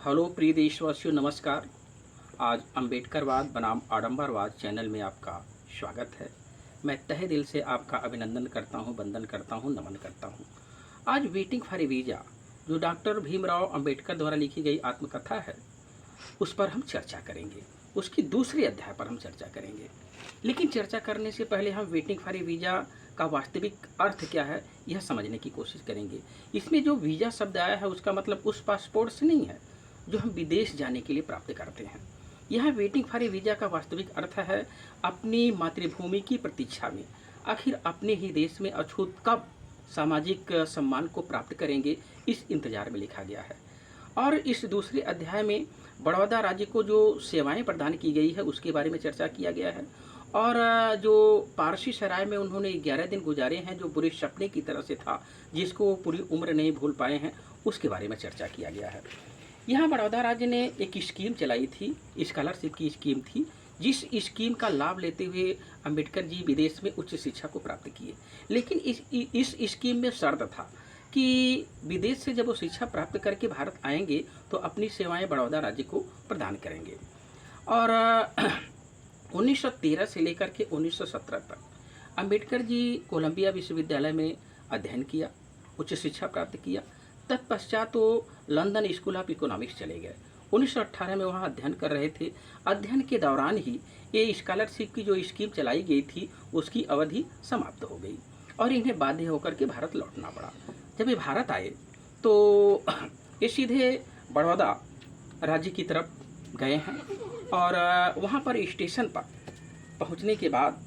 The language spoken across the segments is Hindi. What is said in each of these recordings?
हेलो प्रिय देशवासियों, नमस्कार। आज अम्बेडकरवाद बनाम आडंबरवाद चैनल में आपका स्वागत है। मैं तहे दिल से आपका अभिनंदन करता हूं, वंदन करता हूं, नमन करता हूं। आज वेटिंग फॉर ए वीज़ा जो डॉक्टर भीमराव अंबेडकर द्वारा लिखी गई आत्मकथा है, उस पर हम चर्चा करेंगे। उसकी दूसरे अध्याय पर हम चर्चा करेंगे। लेकिन चर्चा करने से पहले हम वेटिंग फॉर ए वीज़ा का वास्तविक अर्थ क्या है, यह समझने की कोशिश करेंगे। इसमें जो वीज़ा शब्द आया है, उसका मतलब उस पासपोर्ट से नहीं है जो हम विदेश जाने के लिए प्राप्त करते हैं। यह वेटिंग फॉर ए वीज़ा का वास्तविक अर्थ है अपनी मातृभूमि की प्रतीक्षा में, आखिर अपने ही देश में अछूत कब सामाजिक सम्मान को प्राप्त करेंगे, इस इंतजार में लिखा गया है। और इस दूसरे अध्याय में बड़ौदा राज्य को जो सेवाएं प्रदान की गई है उसके बारे में चर्चा किया गया है। और जो पारसी सराय में उन्होंने 11 दिन गुजारे हैं, जो बुरे सपने की तरह से था, जिसको वो पूरी उम्र नहीं भूल पाए हैं, उसके बारे में चर्चा किया गया है। यहाँ बड़ौदा राज्य ने एक स्कीम चलाई थी, स्कॉलरशिप की स्कीम थी, जिस स्कीम का लाभ लेते हुए अंबेडकर जी विदेश में उच्च शिक्षा को प्राप्त किए। लेकिन इस स्कीम में शर्त था कि विदेश से जब वो शिक्षा प्राप्त करके भारत आएंगे तो अपनी सेवाएं बड़ौदा राज्य को प्रदान करेंगे। और 1913 से लेकर के 1917 तक अंबेडकर जी कोलंबिया विश्वविद्यालय में अध्ययन किया, उच्च शिक्षा प्राप्त किया। तत्पश्चात वो लंदन स्कूल ऑफ इकोनॉमिक्स चले गए। 1918 में वहाँ अध्ययन कर रहे थे। अध्ययन के दौरान ही ये स्कॉलरशिप की जो स्कीम चलाई गई थी उसकी अवधि समाप्त हो गई और इन्हें बाध्य होकर के भारत लौटना पड़ा। जब ये भारत आए तो ये सीधे बड़ौदा राज्य की तरफ गए हैं और वहाँ पर स्टेशन पर पहुँचने के बाद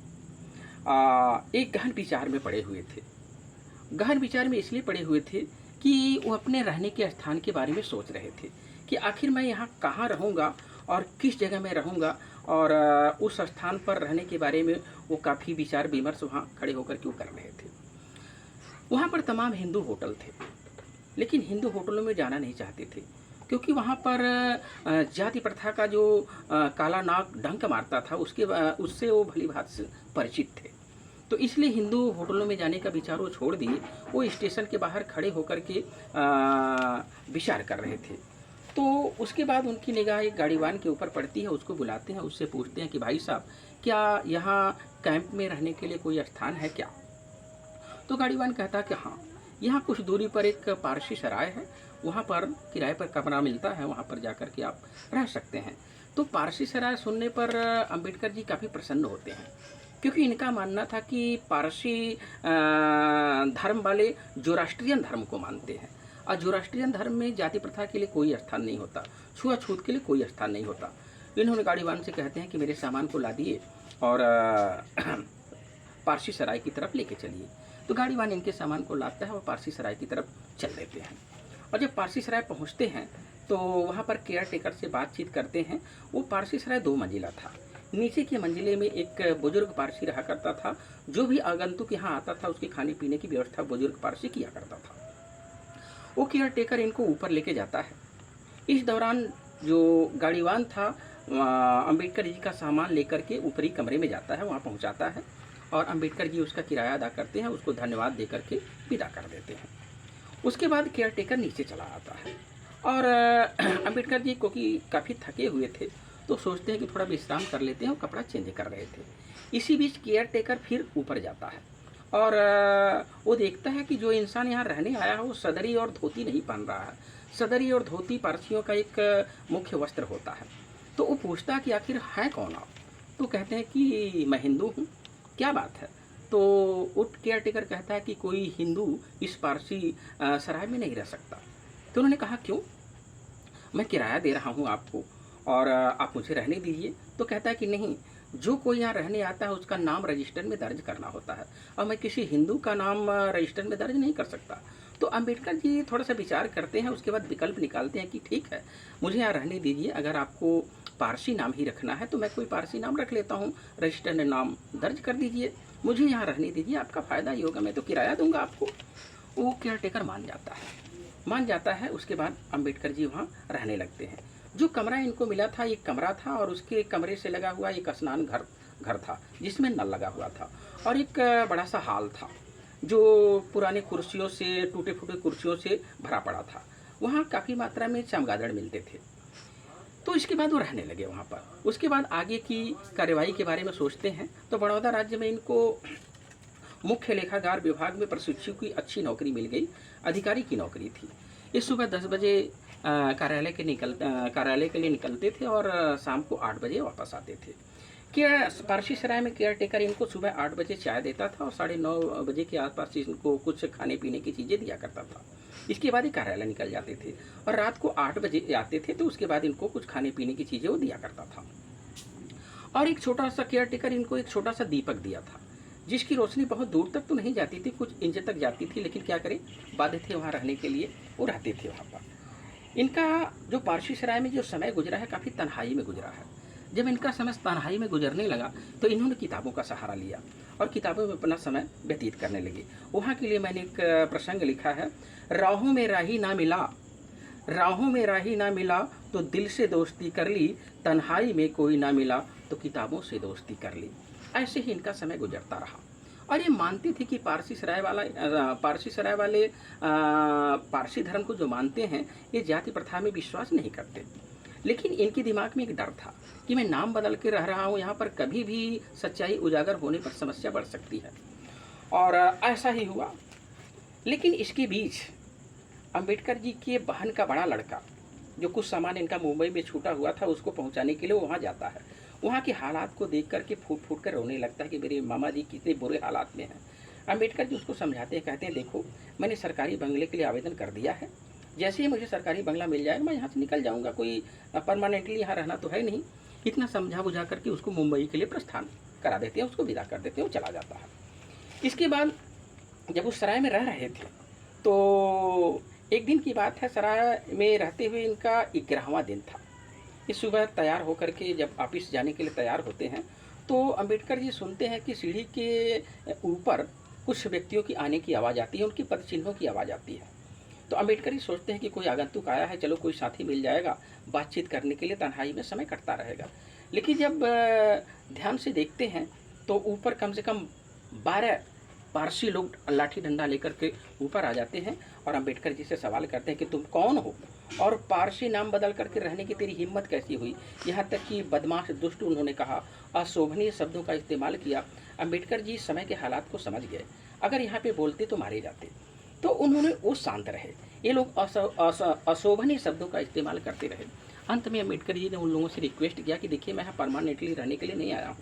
एक गहन विचार में पड़े हुए थे। गहन विचार में इसलिए पड़े हुए थे कि वो अपने रहने के स्थान के बारे में सोच रहे थे कि आखिर मैं यहाँ कहाँ रहूँगा और किस जगह में रहूँगा। और उस स्थान पर रहने के बारे में वो काफ़ी विचार विमर्श वहाँ खड़े होकर के वो कर रहे थे। वहाँ पर तमाम हिंदू होटल थे, लेकिन हिंदू होटलों में जाना नहीं चाहते थे क्योंकि वहाँ पर जाति प्रथा का जो काला नाग डंक मारता था उससे वो भली भांति से परिचित थे। तो इसलिए हिंदू होटलों में जाने का विचार वो छोड़ दिए। वो स्टेशन के बाहर खड़े होकर के विचार कर रहे थे। तो उसके बाद उनकी निगाह एक गाड़ीवान के ऊपर पड़ती है। उसको बुलाते हैं, उससे पूछते हैं कि भाई साहब, क्या यहाँ कैंप में रहने के लिए कोई स्थान है क्या? तो गाड़ीवान कहता है कि हाँ, यहाँ कुछ दूरी पर एक पारसी सराय है, वहाँ पर किराए पर कमरा मिलता है, वहाँ पर जाकर के आप रह सकते हैं। तो पारसी सराय सुनने पर अंबेडकर जी काफ़ी प्रसन्न होते हैं क्योंकि इनका मानना था कि पारसी धर्म वाले जोराष्ट्रियन धर्म को मानते हैं और जोराष्ट्रियन धर्म में जाति प्रथा के लिए कोई स्थान नहीं होता, छुआछूत के लिए कोई स्थान नहीं होता। इन्होंने गाड़ीवान से कहते हैं कि मेरे सामान को ला दिए और पारसी सराय की तरफ लेके चलिए। तो गाड़ीवान इनके सामान को लाता है और पारसी सराय की तरफ चल देते हैं। और जब पारसी सराय पहुँचते हैं तो वहाँ पर केयर टेकर से बातचीत करते हैं। वो पारसी सराय 2 मंजिला था। नीचे की मंजिले में एक बुजुर्ग पारसी रहा करता था। जो भी आगंतुक यहाँ आता था उसके खाने पीने की व्यवस्था बुजुर्ग पारसी किया करता था। वो केयर टेकर इनको ऊपर लेके जाता है। इस दौरान जो गाड़ीवान था अंबेडकर जी का सामान लेकर के ऊपरी कमरे में जाता है, वहाँ पहुँचाता है और अंबेडकर जी उसका किराया अदा करते हैं, उसको धन्यवाद दे करके विदा कर देते हैं। उसके बाद केयर टेकर नीचे चला आता है और अंबेडकर जी क्योंकि काफ़ी थके हुए थे तो सोचते हैं कि थोड़ा विश्राम कर लेते हैं और कपड़ा चेंज कर रहे थे। इसी बीच केयर टेकर फिर ऊपर जाता है और वो देखता है कि जो इंसान यहाँ रहने आया है वो सदरी और धोती नहीं पहन रहा है। सदरी और धोती पारसियों का एक मुख्य वस्त्र होता है। तो वो पूछता है कि आखिर है कौन आप? तो कहते हैं कि मैं हिंदू हूँ। क्या बात है? तो उठ केयर टेकर कहता है कि कोई हिंदू इस पारसी सराय में नहीं रह सकता। तो उन्होंने कहा क्यों? मैं किराया दे रहा हूँ आपको और आप मुझे रहने दीजिए। तो कहता है कि नहीं, जो कोई यहाँ रहने आता है उसका नाम रजिस्टर में दर्ज करना होता है और मैं किसी हिंदू का नाम रजिस्टर में दर्ज नहीं कर सकता। तो अंबेडकर जी थोड़ा सा विचार करते हैं, उसके बाद विकल्प निकालते हैं कि ठीक है, मुझे यहाँ रहने दीजिए। अगर आपको पारसी नाम ही रखना है तो मैं कोई पारसी नाम रख लेता हूँ, रजिस्टर में नाम दर्ज कर दीजिए, मुझे यहाँ रहने दीजिए, आपका फ़ायदा ही होगा, मैं तो किराया दूंगा आपको। वो केयर टेकर मान जाता है। उसके बाद अंबेडकर जी वहाँ रहने लगते हैं। जो कमरा इनको मिला था एक कमरा था और उसके कमरे से लगा हुआ एक स्नान घर था जिसमें नल लगा हुआ था और एक बड़ा सा हॉल था जो पुराने कुर्सियों से, टूटे फूटे कुर्सियों से भरा पड़ा था। वहाँ काफ़ी मात्रा में चमगादड़ मिलते थे। तो इसके बाद वो रहने लगे वहाँ पर। उसके बाद आगे की कार्यवाही के बारे में सोचते हैं तो बड़ौदा राज्य में इनको मुख्य लेखागार विभाग में प्रशिक्षु की अच्छी नौकरी मिल गई। अधिकारी की नौकरी थी। इस सुबह 10 बजे कार्यालय के लिए निकलते थे और शाम को 8 बजे वापस आते थे। पारसी सराय में केयर टेकर इनको सुबह 8 बजे चाय देता था और 9:30 बजे के आसपास इनको कुछ खाने पीने की चीज़ें दिया करता था। इसके बाद ही कार्यालय निकल जाते थे और रात को 8 बजे आते थे, तो उसके बाद इनको कुछ खाने पीने की चीज़ें वो दिया करता था। और एक छोटा सा केयर टेकर इनको एक छोटा सा दीपक दिया था, जिसकी रोशनी बहुत दूर तक तो नहीं जाती थी, कुछ इंच तक जाती थी, लेकिन क्या करें, बाध्य थे वहाँ रहने के लिए, वो रहते थे वहाँ पर। इनका जो पारसी सराय में जो समय गुजरा है काफ़ी तन्हाई में गुजरा है। जब इनका समय तन्हाई में गुजरने लगा तो इन्होंने किताबों का सहारा लिया और किताबों में अपना समय व्यतीत करने लगे। वहाँ के लिए मैंने एक प्रसंग लिखा है, राहों में राही ना मिला, राहों में राही ना मिला तो दिल से दोस्ती कर ली, तन्हाई में कोई ना मिला तो किताबों से दोस्ती कर ली। ऐसे ही इनका समय गुजरता रहा। और ये मानते थे कि पारसी सराय वाले पारसी धर्म को जो मानते हैं, ये जाति प्रथा में विश्वास नहीं करते। लेकिन इनके दिमाग में एक डर था कि मैं नाम बदल के रह रहा हूँ यहाँ पर, कभी भी सच्चाई उजागर होने पर समस्या बढ़ सकती है। और ऐसा ही हुआ। लेकिन इसके बीच अंबेडकर जी के बहन का बड़ा लड़का, जो कुछ सामान इनका मुंबई में छूटा हुआ था, उसको पहुँचाने के लिए वहाँ जाता है। वहाँ के हालात को देख करके फूट फूट कर रोने लगता है कि मेरे मामा जी कितने बुरे हालात में हैं। अंबेडकर जी उसको समझाते हैं, कहते हैं देखो, मैंने सरकारी बंगले के लिए आवेदन कर दिया है, जैसे ही मुझे सरकारी बंगला मिल जाएगा मैं यहाँ से निकल जाऊँगा, कोई परमानेंटली यहाँ रहना तो है नहीं। इतना समझा बुझा करके उसको मुंबई के लिए प्रस्थान करा देते हैं, उसको विदा कर देते हैं, वो चला जाता है। इसके बाद जब उस सराय में रह रहे थे तो एक दिन की बात है, सराय में रहते हुए इनका 11वां दिन था। इस सुबह तैयार होकर के जब ऑफिस जाने के लिए तैयार होते हैं तो अंबेडकर जी सुनते हैं कि सीढ़ी के ऊपर कुछ व्यक्तियों की आने की आवाज़ आती है, उनकी पदचिन्हों की आवाज़ आती है। तो अंबेडकर जी सोचते हैं कि कोई आगंतुक आया है, चलो कोई साथी मिल जाएगा, बातचीत करने के लिए तन्हाई में समय कटता रहेगा। लेकिन जब ध्यान से देखते हैं तो ऊपर कम से कम 12 पारसी लोग लाठी डंडा लेकर के ऊपर आ जाते हैं और अंबेडकर जी से सवाल करते हैं कि तुम कौन हो और पारसी नाम बदल करके रहने की तेरी हिम्मत कैसी हुई। यहाँ तक कि बदमाश दुष्ट उन्होंने कहा, अशोभनीय शब्दों का इस्तेमाल किया। अंबेडकर जी समय के हालात को समझ गए, अगर यहाँ पे बोलते तो मारे जाते, तो उन्होंने वो शांत रहे। ये लोग अशोभनीय शब्दों का इस्तेमाल करते रहे। अंत में अंबेडकर जी ने उन लोगों से रिक्वेस्ट किया कि देखिए, मैं यहाँ परमानेंटली रहने के लिए नहीं आया हूँ,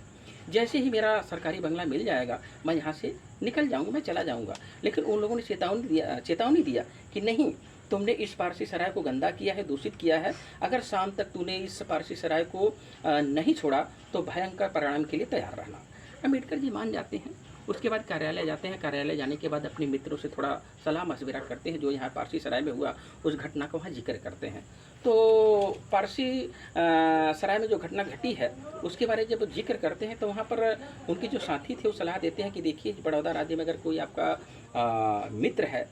जैसे ही मेरा सरकारी बंगला मिल जाएगा मैं यहाँ से निकल जाऊँगा, मैं चला जाऊँगा। लेकिन उन लोगों ने चेतावनी दिया कि नहीं, तुमने इस पारसी सराय को गंदा किया है, दूषित किया है, अगर शाम तक तूने इस पारसी सराय को नहीं छोड़ा तो भयंकर परिणाम के लिए तैयार रहना। अंबेडकर जी मान जाते हैं। उसके बाद कार्यालय जाते हैं। कार्यालय जाने के बाद अपने मित्रों से थोड़ा सलाह मशविरा करते हैं, जो यहाँ पारसी सराय में हुआ उस घटना को वहाँ जिक्र करते हैं। तो पारसी सराय में जो घटना घटी है उसके बारे में जब जिक्र करते हैं तो वहाँ पर उनके जो साथी थे वो सलाह देते हैं कि देखिए, बड़ौदा राज्य में अगर कोई आपका मित्र है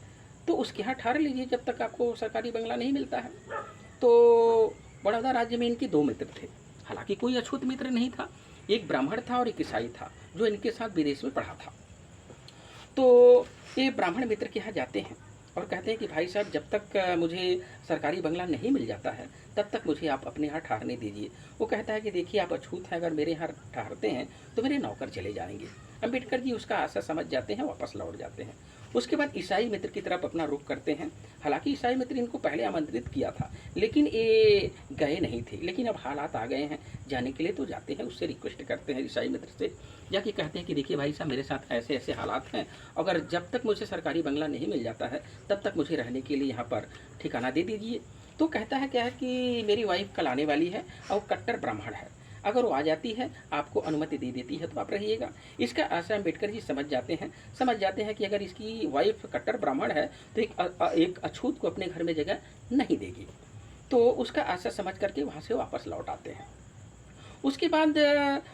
तो उसके यहाँ ठहर लीजिए जब तक आपको सरकारी बंगला नहीं मिलता है। तो बड़ौदा राज्य में इनके 2 मित्र थे। हालांकि कोई अछूत मित्र नहीं था, एक ब्राह्मण था और एक ईसाई था जो इनके साथ विदेश में पढ़ा था। तो ये ब्राह्मण मित्र के यहाँ जाते हैं और कहते हैं कि भाई साहब, जब तक मुझे सरकारी बंगला नहीं मिल जाता है तब तक मुझे आप अपने यहाँ ठहरने दीजिए। वो कहता है कि देखिए, आप अछूत हैं, अगर मेरे यहाँ ठहरते हैं तो मेरे नौकर चले जाएंगे। अंबेडकर जी उसका आशा समझ जाते हैं, वापस लौट जाते हैं। उसके बाद ईसाई मित्र की तरफ अपना रुख करते हैं। हालांकि ईसाई मित्र इनको पहले आमंत्रित किया था लेकिन ये गए नहीं थे, लेकिन अब हालात आ गए हैं, जाने के लिए तो जाते हैं। उससे रिक्वेस्ट करते हैं ईसाई मित्र से, जाके कहते हैं कि देखिए भाई साहब, मेरे साथ ऐसे ऐसे हालात हैं, अगर जब तक मुझे सरकारी बंगला नहीं मिल जाता है तब तक मुझे रहने के लिए यहाँ पर ठिकाना दे दीजिए। तो कहता है क्या है कि मेरी वाइफ कल आने वाली है और कट्टर ब्राह्मण है, अगर वो आ जाती है, आपको अनुमति दे देती है तो आप रहिएगा। इसका आशा अंबेडकर जी समझ जाते हैं कि अगर इसकी वाइफ कट्टर ब्राह्मण है तो एक अछूत को अपने घर में जगह नहीं देगी। तो उसका आशा समझ करके वहाँ से वापस लौट आते हैं। उसके बाद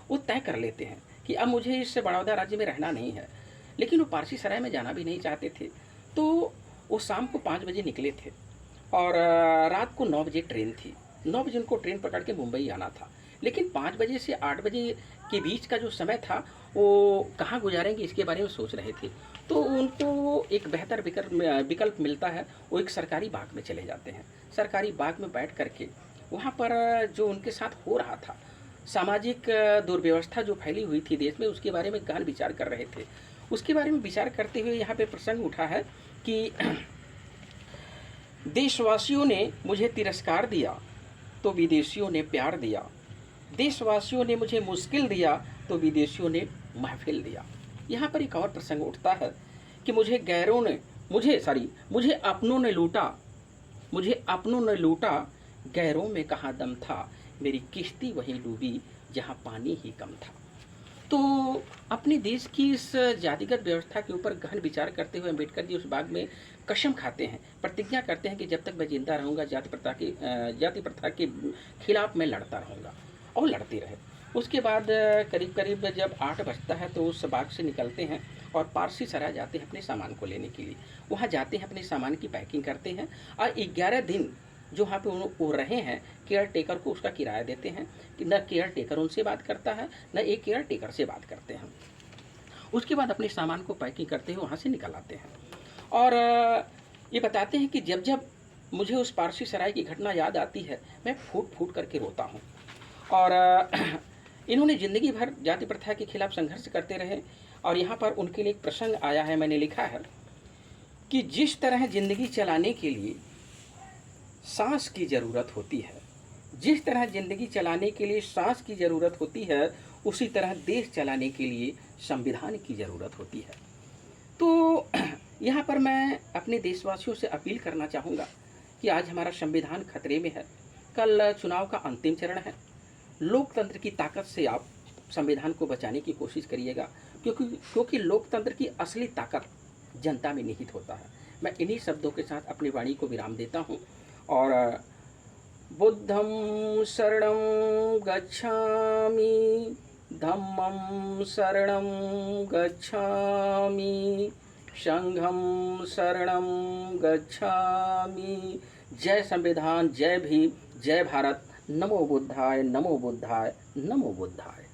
वो तय कर लेते हैं कि अब मुझे इस बड़ौदा राज्य में रहना नहीं है। लेकिन वो पारसी सराय में जाना भी नहीं चाहते थे। तो वो शाम को 5 बजे निकले थे और रात को 9 बजे ट्रेन थी। 9 बजे उनको ट्रेन पकड़ के मुंबई आना था। लेकिन 5 बजे से 8 बजे के बीच का जो समय था वो कहाँ गुजारेंगे इसके बारे में सोच रहे थे। तो उनको एक बेहतर विकल्प मिलता है, वो एक सरकारी बाग में चले जाते हैं। सरकारी बाग में बैठ कर के वहाँ पर जो उनके साथ हो रहा था, सामाजिक दुर्व्यवस्था जो फैली हुई थी देश में, उसके बारे में गहन विचार कर रहे थे। उसके बारे में विचार करते हुए यहाँ पे प्रसंग उठा है कि देशवासियों ने मुझे तिरस्कार दिया तो विदेशियों ने प्यार दिया, देशवासियों ने मुझे मुश्किल दिया तो विदेशियों ने महफिल दिया। यहाँ पर एक और प्रसंग उठता है कि मुझे अपनों ने लूटा, मुझे अपनों ने लूटा, गैरों में कहाँ दम था, मेरी किश्ती वहीं डूबी जहाँ पानी ही कम था। तो अपने देश की इस जातिगत व्यवस्था के ऊपर गहन विचार करते हुए अम्बेडकर जी उस बाग में कसम खाते हैं, प्रतिज्ञा करते हैं कि जब तक मैं जिंदा रहूँगा जाति प्रथा के खिलाफ मैं लड़ता रहूँगा, और लड़ते रहे। उसके बाद करीब करीब जब 8 बजता है तो उस बाग से निकलते हैं और पारसी सराय जाते हैं अपने सामान को लेने के लिए। वहाँ जाते हैं, अपने सामान की पैकिंग करते हैं और 11 दिन जो वहाँ पे वो रहे हैं, केयर टेकर को उसका किराया देते हैं कि न केयर टेकर उनसे बात करता है, न एक केयर टेकर से बात करते हैं। उसके बाद अपने सामान को पैकिंग करते हुए वहाँ से निकल आते हैं और ये बताते हैं कि जब जब मुझे उस पारसी सराय की घटना याद आती है, मैं फूट फूट करके रोता हूँ। और इन्होंने ज़िंदगी भर जाति प्रथा के खिलाफ संघर्ष करते रहे। और यहाँ पर उनके लिए एक प्रसंग आया है, मैंने लिखा है कि जिस तरह ज़िंदगी चलाने के लिए सांस की ज़रूरत होती है, जिस तरह ज़िंदगी चलाने के लिए सांस की ज़रूरत होती है, उसी तरह देश चलाने के लिए संविधान की ज़रूरत होती है। तो यहाँ पर मैं अपने देशवासियों से अपील करना चाहूँगा कि आज हमारा संविधान खतरे में है, कल चुनाव का अंतिम चरण है। लोकतंत्र की ताकत से आप संविधान को बचाने की कोशिश करिएगा, क्योंकि लोकतंत्र की असली ताकत जनता में निहित होता है। मैं इन्हीं शब्दों के साथ अपनी वाणी को विराम देता हूँ और बुद्धं शरणं गच्छामि, धम्मं शरणं गच्छामि, संघं शरणं गच्छामि। जय संविधान, जय भीम, जय भारत। नमो बुद्धाय, नमो बुद्धाय, नमो बुद्धाय।